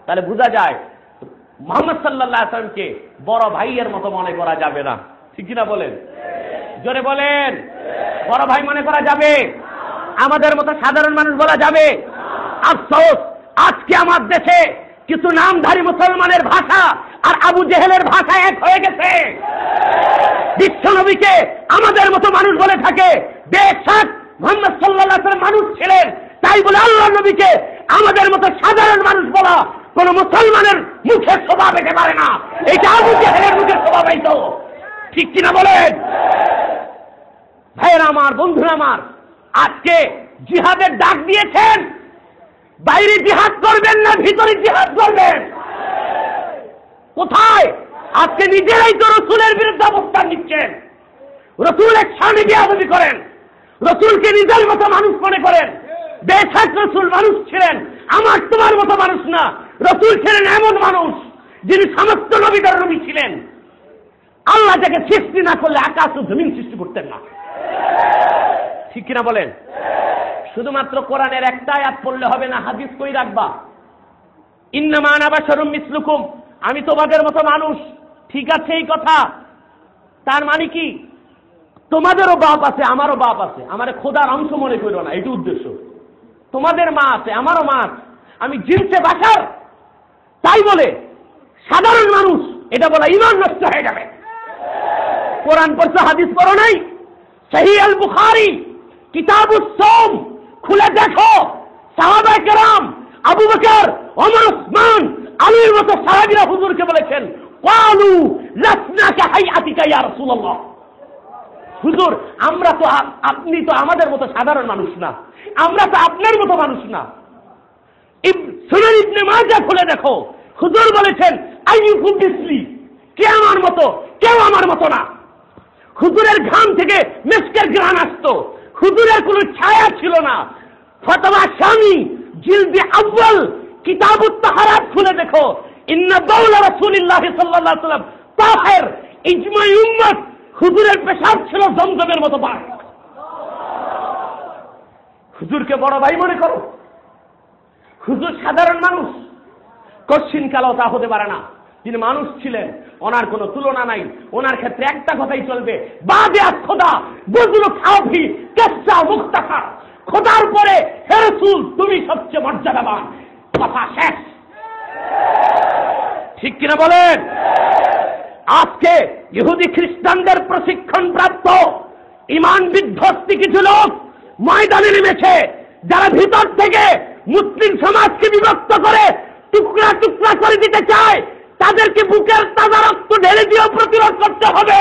তাহলে বোঝা যায় মুহাম্মদ সাল্লাল্লাহু আলাইহি ওয়াসাল্লামকে বড় ভাইয়ের মতো মনে করা যাবে না, ঠিক কিনা বলেন? জোরে বলেন। বড় ভাই মনে করা যাবে? আমাদের মতো সাধারণ মানুষ বলা যাবে? আফসোস, আজকে আমার দেশে কিছু নামধারী মুসলমানের ভাষা আর আবু জেহেলের ভাষা এক হয়ে গেছে। বিশ্বনবীকে আমাদের মতো মানুষ বলে থাকে, বেশক মুহাম্মদ সাল্লাল্লাহু আলাইহি ওয়াসাল্লাম মানুষ ছিলেন, তাই বলে আল্লাহর নবীকে আমাদের মতো সাধারণ মানুষ বলা কোন মুসলমানের মুখে শোভা পেতে পারে না। এটা আবু জেহেলের মুখে শোভা পাইত, ঠিক কিনা বলেন? ভাইয়েরা আমার, বন্ধুরা আমার, আজকে জিহাদের ডাক দিয়েছেন, বাইরে জিহাদ করবেন না ভিতরে জিহাদ করবেন? কোথায়? আজকে নিজেরাই তো রসুলের বিরুদ্ধে অবস্থান নিচ্ছেন। রসুলের সামনে বেয়াদবি করেন, রসুলকে নিজের মতো মানুষ মনে করেন। বেশক রসুল মানুষ ছিলেন, আমার তোমার মতো মানুষ না। রসুল ছিলেন এমন মানুষ যিনি সমস্ত নবীদের নবী ছিলেন। আল্লাহ যাকে সৃষ্টি না করলে আকাশ ও জমিন সৃষ্টি করতেন না, ঠিক কিনা বলেন? শুধুমাত্র কোরআনের একটা আয়াত পড়লে হবে না, হাদিস কই রাখবা? ইন্নামা আনা বাশারুম মিসলুকুম, আমি তোমাদের মতো মানুষ। ঠিক আছে এই কথা, তার মানে কি তোমাদেরও বাপ আছে আমারও বাপ আছে, আমারে খোদার অংশ মনে করো না, এটি উদ্দেশ্য। তোমাদের মা আছে আমারও মা আছে, আমি জিনসে বাশার, তাই বলে সাধারণ মানুষ এটা বলা ঈমান নষ্ট হয়ে যাবে। কোরআন পড়ছো, হাদিস পড়ো নাই? সহিহ আল বুখারী কিতাবুস সাওম খুলে দেখো, সাহাবায়ে কেরাম আবু বকর, ওমর, উসমান, আলীর মতো সাহাবীরা হুজুরকে বলেছেন, ক্বালু লাসনা কাহাইয়াতিকা ইয়া রাসূলুল্লাহ, হুজুর আমরা তো আপনি তো আমাদের মতো সাধারণ মানুষ না, আমরা তো আপনার মতো মানুষ না। সুনান ইবনে মাজাহ খুলে দেখো, হুজুর বলেছেন আইয়ুকুম মিসলি, কে আমার মতো? কেউ আমার মতো না। হুজুরের ঘাম থেকে মিস্কের ঘ্রাণ আসতো, হুজুরের কোনো ছায়া ছিল না। ফতোয়া শামী জিলদে আউয়াল কিতাবুত তাহারাত খুলে দেখো, ইন্না বাউলা রাসূলিল্লাহ সাল্লাল্লাহু আলাইহি ওয়াসাল্লাম তাহির, ইজমাই উম্মত, হুজুরের পেশাব ছিল জমজমের মতো পাক। হুজুরকে বড় ভাই মনে করো, হুজুর সাধারণ মানুষ, কশিন কালো তা হতে পারে না। তিনি মানুষ ছিলেন, ওনার কোনো তুলনা নাই। ওনার ক্ষেত্রে একটা কথাই চলবে, বাদে আজ খোদা বুজুর্গ খাওভি কেসা মুক্তাখা, খোদার পরে হে রাসূল তুমি সবচেয়ে মর্যাদাবান, কথা শেষ, ঠিক কিনা বলেন? আজকে ইহুদি খ্রিস্টানদের প্রশিক্ষণ প্রাপ্ত ঈমান বিধ্বস্ত কিছু লোক ময়দানে নেমেছে, যারা ভিতর থেকে মুসলিম সমাজকে বিভক্ত করে টুকরা টুকরা করে দিতে চায়। তাদেরকে বুকের তাজা রক্ত ঢেলে দিয়েও প্রতিরোধ করতে হবে।